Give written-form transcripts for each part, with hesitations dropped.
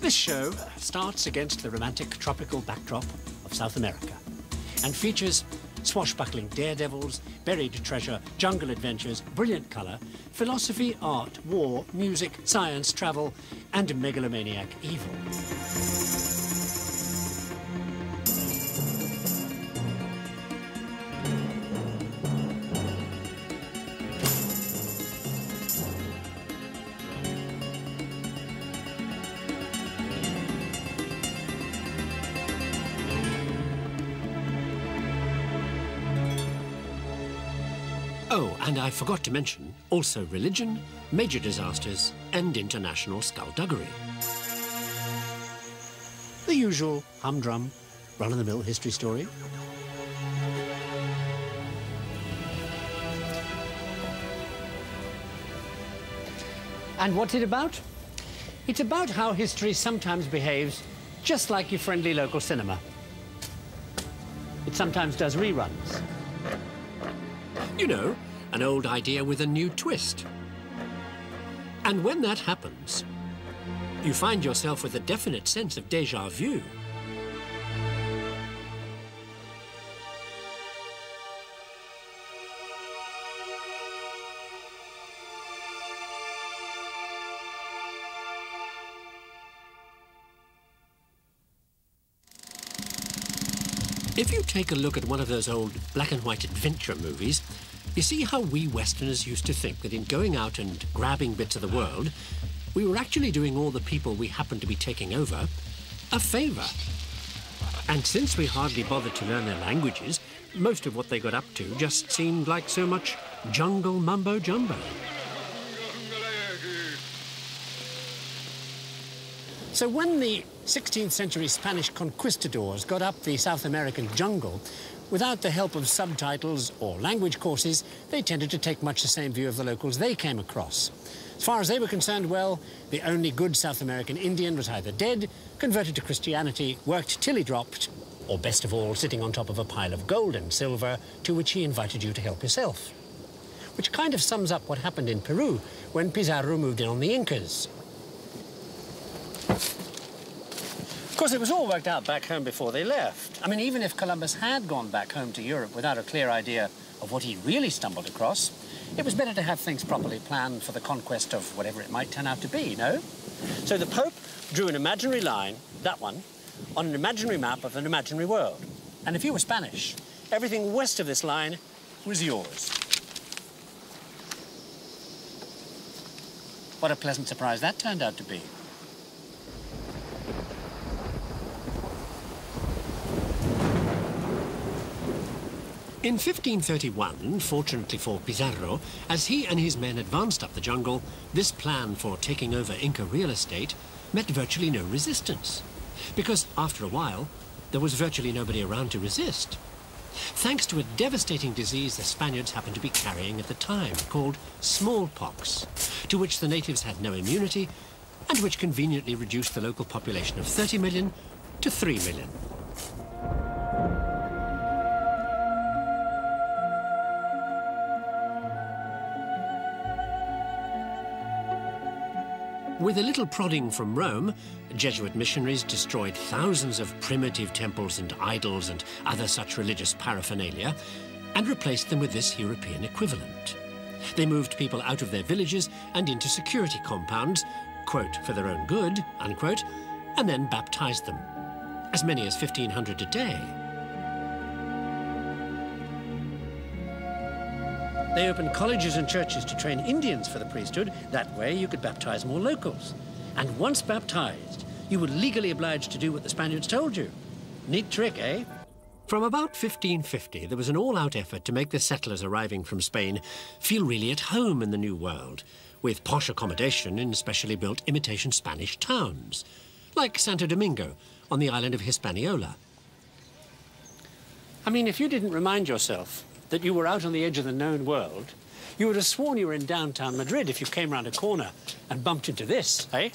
This show starts against the romantic tropical backdrop of South America and features swashbuckling daredevils, buried treasure, jungle adventures, brilliant colour, philosophy, art, war, music, science, travel, and megalomaniac evil. Oh, and I forgot to mention, also religion, major disasters, and international skullduggery. The usual humdrum, run-of-the-mill history story. And what's it about? It's about how history sometimes behaves just like your friendly local cinema. It sometimes does reruns. You know, an old idea with a new twist. And when that happens, you find yourself with a definite sense of déjà vu. If you take a look at one of those old black and white adventure movies, you see how we Westerners used to think that in going out and grabbing bits of the world, we were actually doing all the people we happened to be taking over a favour. And since we hardly bothered to learn their languages, most of what they got up to just seemed like so much jungle mumbo-jumbo. So when the 16th century Spanish conquistadors got up the South American jungle, without the help of subtitles or language courses, they tended to take much the same view of the locals they came across. As far as they were concerned, well, the only good South American Indian was either dead, converted to Christianity, worked till he dropped, or best of all, sitting on top of a pile of gold and silver to which he invited you to help yourself. Which kind of sums up what happened in Peru when Pizarro moved in on the Incas. Of course, it was all worked out back home before they left. I mean, even if Columbus had gone back home to Europe without a clear idea of what he really stumbled across, it was better to have things properly planned for the conquest of whatever it might turn out to be, no? So the Pope drew an imaginary line, that one, on an imaginary map of an imaginary world. And if you were Spanish, everything west of this line was yours. What a pleasant surprise that turned out to be. In 1531, fortunately for Pizarro, as he and his men advanced up the jungle, this plan for taking over Inca real estate met virtually no resistance. Because after a while, there was virtually nobody around to resist. Thanks to a devastating disease the Spaniards happened to be carrying at the time, called smallpox, to which the natives had no immunity, and which conveniently reduced the local population of 30 million to 3 million. With a little prodding from Rome, Jesuit missionaries destroyed thousands of primitive temples and idols and other such religious paraphernalia and replaced them with this European equivalent. They moved people out of their villages and into security compounds, quote, for their own good, unquote, and then baptized them. As many as 1,500 a day. They opened colleges and churches to train Indians for the priesthood. That way you could baptize more locals. And once baptized, you were legally obliged to do what the Spaniards told you. Neat trick, eh? From about 1550, there was an all-out effort to make the settlers arriving from Spain feel really at home in the New World, with posh accommodation in specially built imitation Spanish towns, like Santo Domingo on the island of Hispaniola. I mean, if you didn't remind yourself that you were out on the edge of the known world, you would have sworn you were in downtown Madrid if you came round a corner and bumped into this, eh?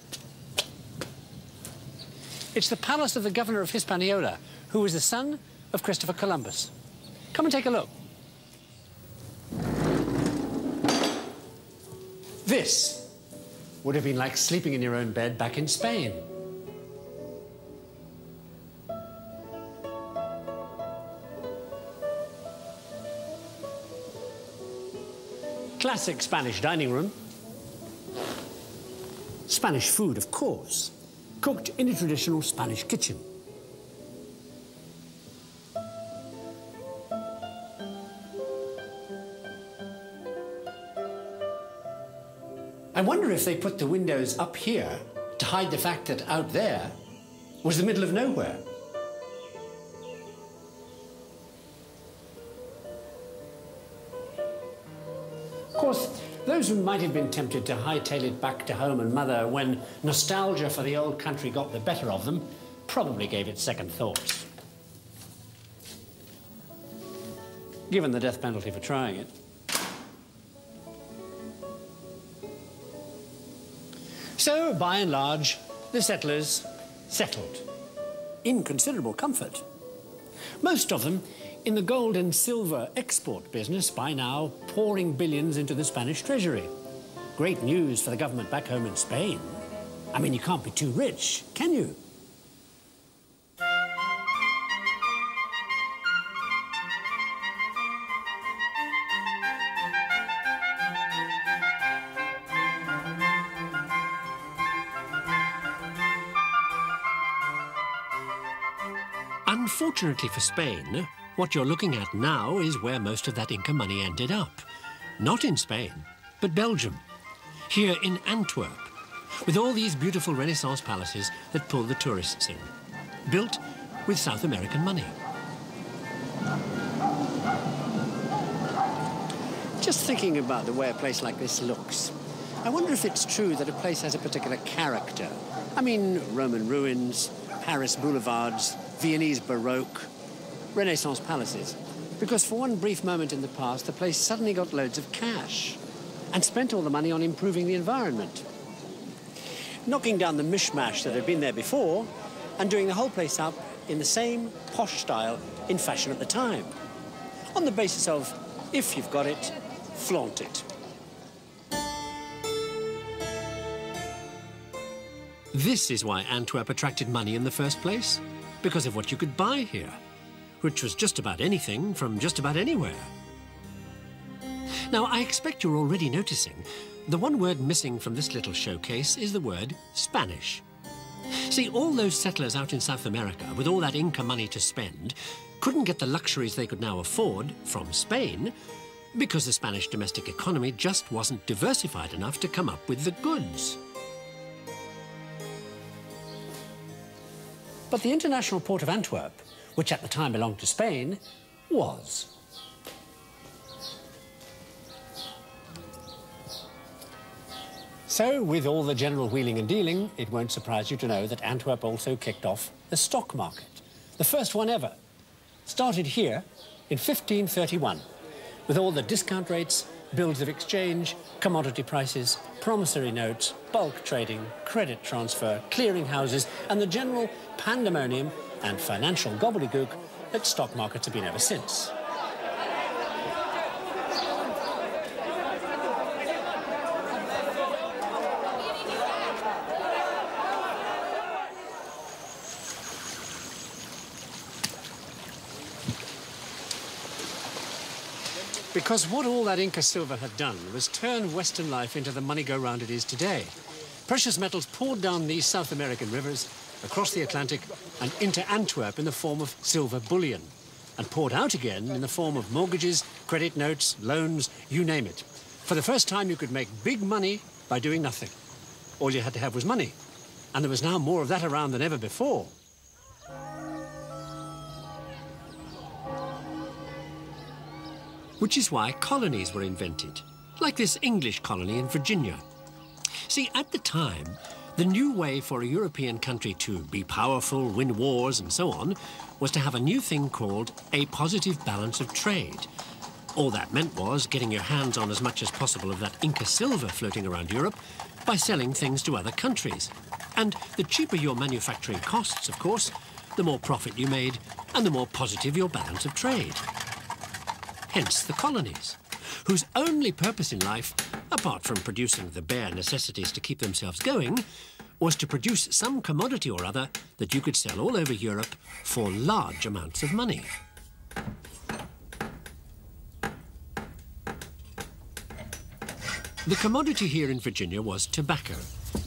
It's the palace of the governor of Hispaniola, who was the son of Christopher Columbus. Come and take a look. This would have been like sleeping in your own bed back in Spain. Classic Spanish dining room. Spanish food, of course, cooked in a traditional Spanish kitchen. I wonder if they put the windows up here to hide the fact that out there was the middle of nowhere. Of course, those who might have been tempted to hightail it back to home and mother when nostalgia for the old country got the better of them probably gave it second thoughts. Given the death penalty for trying it. So, by and large, the settlers settled in considerable comfort. Most of them in the gold and silver export business, by now pouring billions into the Spanish treasury. Great news for the government back home in Spain. I mean, you can't be too rich, can you? Unfortunately for Spain, what you're looking at now is where most of that Inca money ended up. Not in Spain, but Belgium. Here in Antwerp, with all these beautiful Renaissance palaces that pull the tourists in. Built with South American money. Just thinking about the way a place like this looks, I wonder if it's true that a place has a particular character. I mean, Roman ruins, Paris boulevards, Viennese Baroque, Renaissance palaces. Because for one brief moment in the past, the place suddenly got loads of cash and spent all the money on improving the environment. Knocking down the mishmash that had been there before and doing the whole place up in the same posh style in fashion at the time. On the basis of, if you've got it, flaunt it. This is why Antwerp attracted money in the first place. Because of what you could buy here, which was just about anything from just about anywhere. Now, I expect you're already noticing the one word missing from this little showcase is the word Spanish. See, all those settlers out in South America, with all that Inca money to spend, couldn't get the luxuries they could now afford from Spain because the Spanish domestic economy just wasn't diversified enough to come up with the goods. But the international port of Antwerp, which at the time belonged to Spain, was. So, with all the general wheeling and dealing, it won't surprise you to know that Antwerp also kicked off the stock market. The first one ever. Started here in 1531, with all the discount rates, bills of exchange, commodity prices, promissory notes, bulk trading, credit transfer, clearing houses, and the general pandemonium and financial gobbledygook that stock markets have been ever since. Because what all that Inca silver had done was turn Western life into the money-go-round it is today. Precious metals poured down these South American rivers, across the Atlantic, and into Antwerp in the form of silver bullion, and poured out again in the form of mortgages, credit notes, loans, you name it. For the first time, you could make big money by doing nothing. All you had to have was money, and there was now more of that around than ever before. Which is why colonies were invented, like this English colony in Virginia. See, at the time, the new way for a European country to be powerful, win wars, and so on, was to have a new thing called a positive balance of trade. All that meant was getting your hands on as much as possible of that Inca silver floating around Europe by selling things to other countries. And the cheaper your manufacturing costs, of course, the more profit you made, and the more positive your balance of trade. Hence the colonies, whose only purpose in life, apart from producing the bare necessities to keep themselves going, was to produce some commodity or other that you could sell all over Europe for large amounts of money. The commodity here in Virginia was tobacco,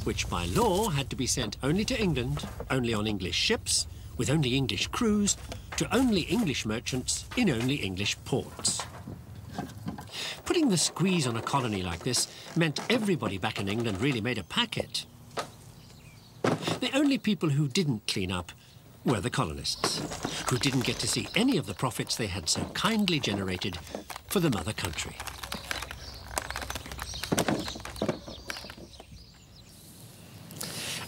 which by law had to be sent only to England, only on English ships, with only English crews, to only English merchants in only English ports. Putting the squeeze on a colony like this meant everybody back in England really made a packet. The only people who didn't clean up were the colonists, who didn't get to see any of the profits they had so kindly generated for the mother country.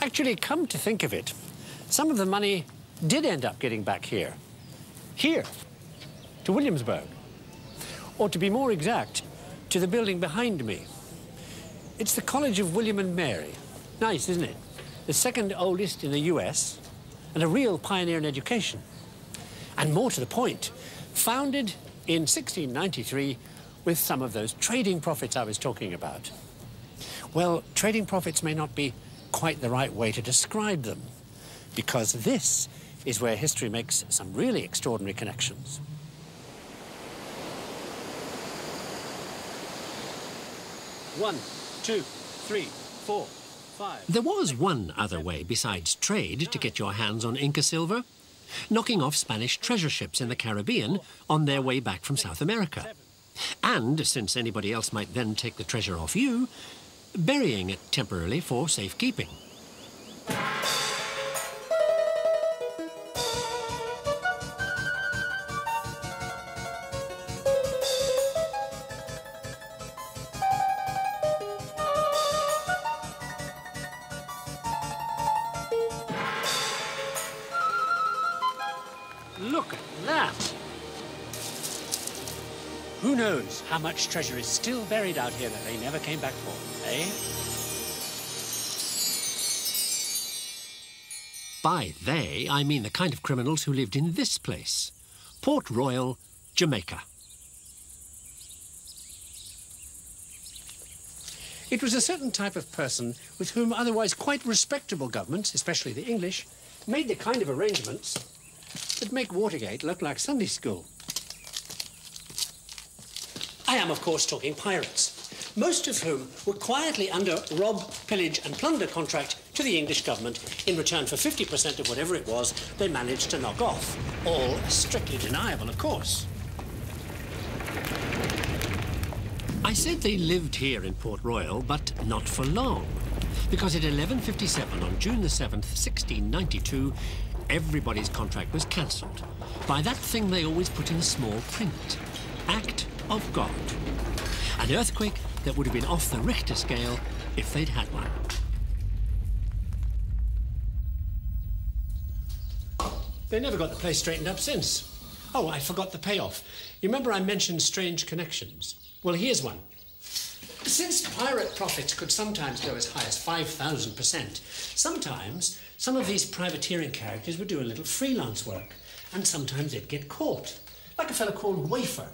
Actually, come to think of it, some of the money did end up getting back here. Here, to Williamsburg. Or to be more exact, to the building behind me. It's the College of William and Mary. Nice, isn't it? The second oldest in the US, and a real pioneer in education. And more to the point, founded in 1693 with some of those trading profits I was talking about. Well, trading profits may not be quite the right way to describe them, because this is where history makes some really extraordinary connections. One, two, three, four, five. There was one other way besides trade to get your hands on Inca silver: knocking off Spanish treasure ships in the Caribbean on their way back from South America. And, since anybody else might then take the treasure off you, burying it temporarily for safekeeping. Look at that! Who knows how much treasure is still buried out here that they never came back for, eh? By they, I mean the kind of criminals who lived in this place, Port Royal, Jamaica. It was a certain type of person with whom otherwise quite respectable governments, especially the English, made the kind of arrangements that make Watergate look like Sunday school. I am, of course, talking pirates, most of whom were quietly under rob, pillage and plunder contract to the English government in return for 50% of whatever it was they managed to knock off. All strictly deniable, of course. I said they lived here in Port Royal, but not for long, because at 11:57 on June the 7th, 1692, everybody's contract was cancelled by that thing they always put in small print: Act of God. An earthquake that would have been off the Richter scale if they'd had one. They never got the place straightened up since. Oh, I forgot the payoff. You remember I mentioned strange connections? Well, here's one. Since pirate profits could sometimes go as high as 5,000%, sometimes some of these privateering characters would do a little freelance work, and sometimes they'd get caught. Like a fellow called Wafer,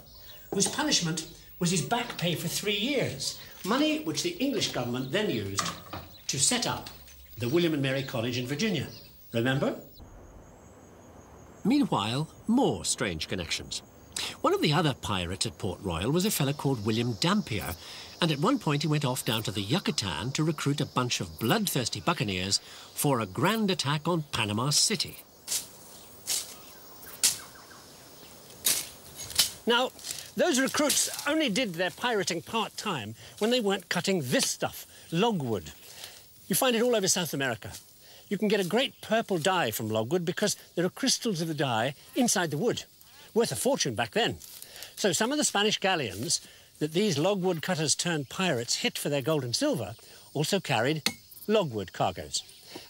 whose punishment was his back pay for 3 years, money which the English government then used to set up the William and Mary College in Virginia. Remember? Meanwhile, more strange connections. One of the other pirates at Port Royal was a fellow called William Dampier, and at one point he went off down to the Yucatan to recruit a bunch of bloodthirsty buccaneers for a grand attack on Panama City. Now, those recruits only did their pirating part-time when they weren't cutting this stuff, logwood. You find it all over South America. You can get a great purple dye from logwood because there are crystals of the dye inside the wood, worth a fortune back then. So some of the Spanish galleons that these logwood cutters turned pirates hit for their gold and silver also carried logwood cargoes.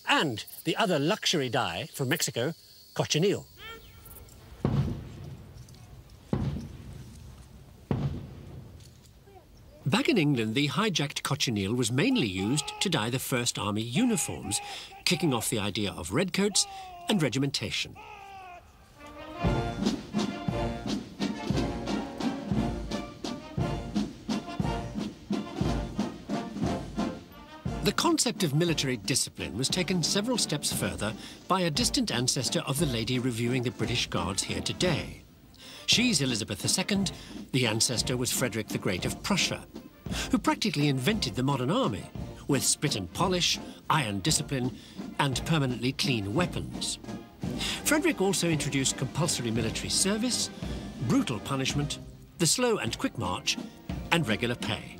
And the other luxury dye from Mexico, cochineal. Back in England, the hijacked cochineal was mainly used to dye the First Army uniforms, kicking off the idea of redcoats and regimentation. The concept of military discipline was taken several steps further by a distant ancestor of the lady reviewing the British Guards here today. She's Elizabeth II, the ancestor was Frederick the Great of Prussia. who practically invented the modern army, with spit and polish, iron discipline, and permanently clean weapons. Frederick also introduced compulsory military service, brutal punishment, the slow and quick march, and regular pay.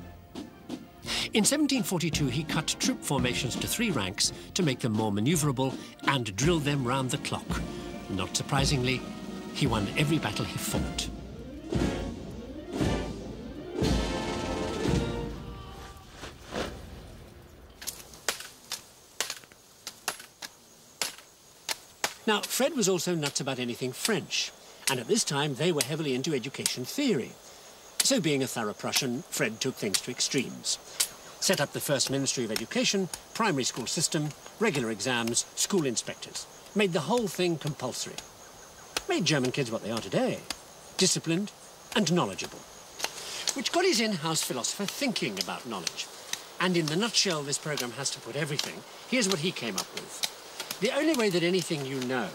In 1742, he cut troop formations to 3 ranks to make them more maneuverable and drilled them round the clock. Not surprisingly, he won every battle he fought. Now, Fred was also nuts about anything French, and at this time they were heavily into education theory. So being a thorough Prussian, Fred took things to extremes. Set up the first Ministry of Education, primary school system, regular exams, school inspectors. Made the whole thing compulsory. Made German kids what they are today, disciplined and knowledgeable. Which got his in-house philosopher thinking about knowledge. And in the nutshell this program has to put everything, here's what he came up with. The only way that anything you know,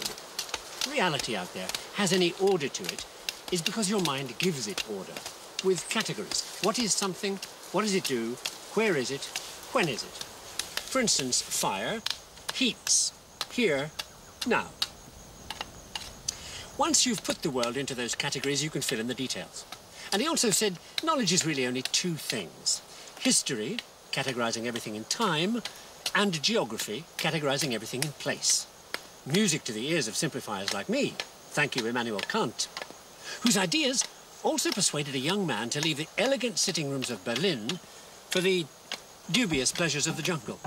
reality out there, has any order to it is because your mind gives it order, with categories. What is something? What does it do? Where is it? When is it? For instance, fire, heats, here, now. Once you've put the world into those categories, you can fill in the details. And he also said knowledge is really only 2 things. History, categorizing everything in time, and geography, categorizing everything in place. Music to the ears of simplifiers like me. Thank you, Immanuel Kant, whose ideas also persuaded a young man to leave the elegant sitting rooms of Berlin for the dubious pleasures of the jungle.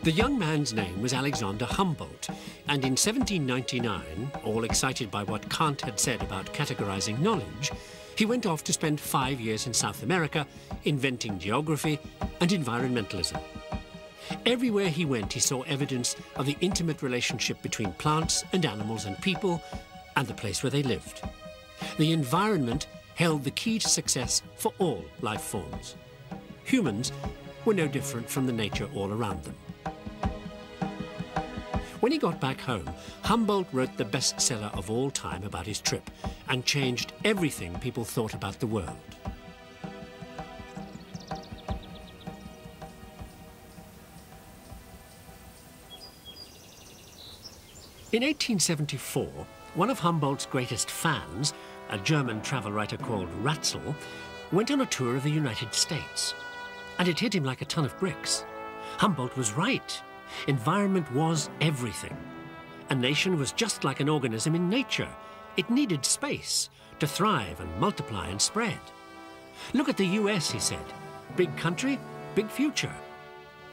The young man's name was Alexander Humboldt, and in 1799, all excited by what Kant had said about categorizing knowledge, he went off to spend 5 years in South America, inventing geography and environmentalism. Everywhere he went, he saw evidence of the intimate relationship between plants and animals and people, and the place where they lived. The environment held the key to success for all life forms. Humans were no different from the nature all around them. When he got back home, Humboldt wrote the bestseller of all time about his trip and changed everything people thought about the world. In 1874, one of Humboldt's greatest fans, a German travel writer called Ratzel, went on a tour of the United States. And it hit him like a ton of bricks. Humboldt was right. Environment was everything. A nation was just like an organism in nature. It needed space to thrive and multiply and spread. Look at the US, he said. Big country, big future.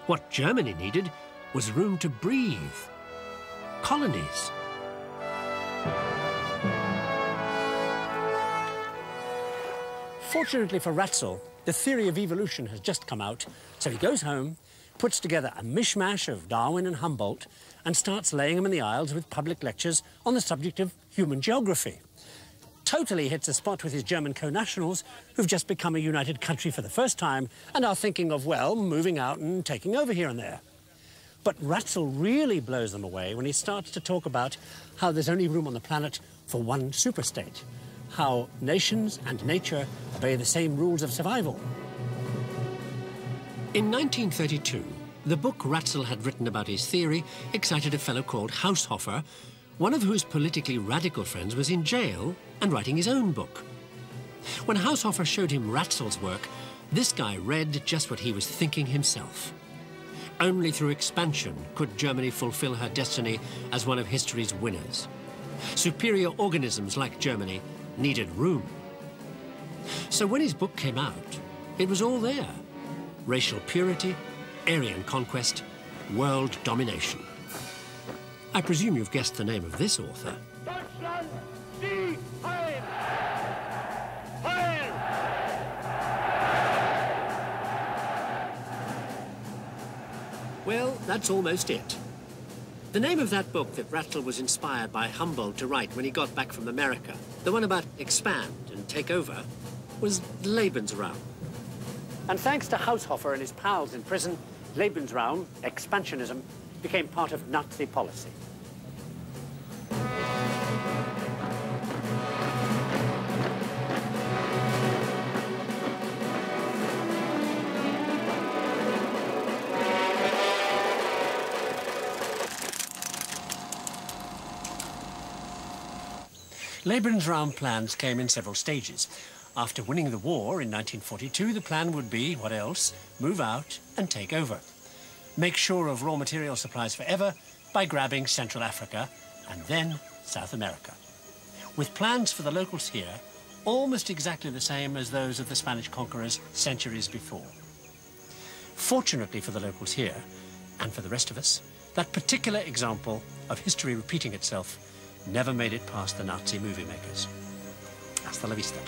What Germany needed was room to breathe. Colonies. Fortunately for Ratzel, the theory of evolution has just come out, so he goes home, puts together a mishmash of Darwin and Humboldt, and starts laying them in the aisles with public lectures on the subject of human geography. Totally hits a spot with his German co-nationals, who've just become a united country for the first time and are thinking of, well, moving out and taking over here and there. But Ratzel really blows them away when he starts to talk about how there's only room on the planet for one superstate, how nations and nature obey the same rules of survival. In 1932, the book Ratzel had written about his theory excited a fellow called Haushofer, one of whose politically radical friends was in jail and writing his own book. When Haushofer showed him Ratzel's work, this guy read just what he was thinking himself. Only through expansion could Germany fulfill her destiny as one of history's winners. Superior organisms like Germany needed room. So when his book came out, it was all there. Racial purity, Aryan conquest, world domination. I presume you've guessed the name of this author. Deutschland, die Heil! Heil! Well, that's almost it. The name of that book that Ratzel was inspired by Humboldt to write when he got back from America, the one about expand and take over, was Lebensraum. And thanks to Haushofer and his pals in prison, Lebensraum, expansionism, became part of Nazi policy. Lebensraum plans came in several stages. After winning the war in 1942, the plan would be, what else? Move out and take over. Make sure of raw material supplies forever by grabbing Central Africa and then South America. With plans for the locals here almost exactly the same as those of the Spanish conquerors centuries before. Fortunately for the locals here, and for the rest of us, that particular example of history repeating itself never made it past the Nazi movie makers. Hasta la vista.